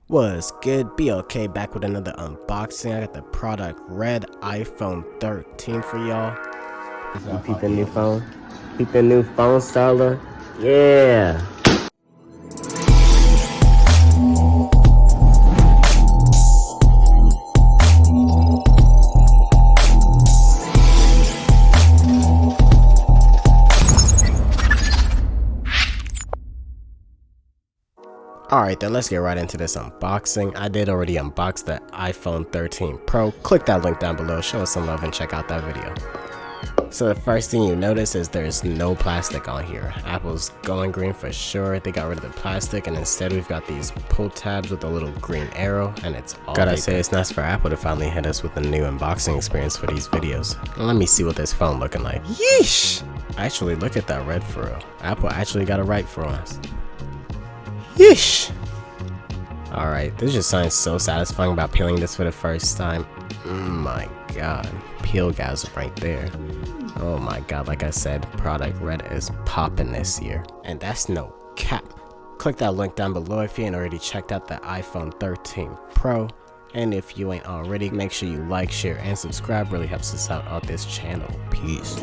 What's good? Be okay, back with another unboxing. I got the product red iPhone 13 for y'all. You peep the new phone? Peep the new phone styler? Yeah! Alright then, let's get right into this unboxing. I did already unbox the iPhone 13 Pro. Click that link down below, show us some love and check out that video. So the first thing you notice is there's no plastic on here. Apple's going green for sure. They got rid of the plastic and instead we've got these pull tabs with a little green arrow, and it's all gotta say it's nice for Apple to finally hit us with a new unboxing experience for these videos. Let me see what this phone looking like. Yeesh! Actually, look at that red for real. Apple actually got it right for us. Yeesh! Alright, this just sounds so satisfying about peeling this for the first time. My god, peelgasm right there. Oh my god, like I said, product red is popping this year. And that's no cap. Click that link down below if you ain't already checked out the iPhone 13 Pro. And if you ain't already, make sure you like, share, and subscribe. Really helps us out on this channel. Peace.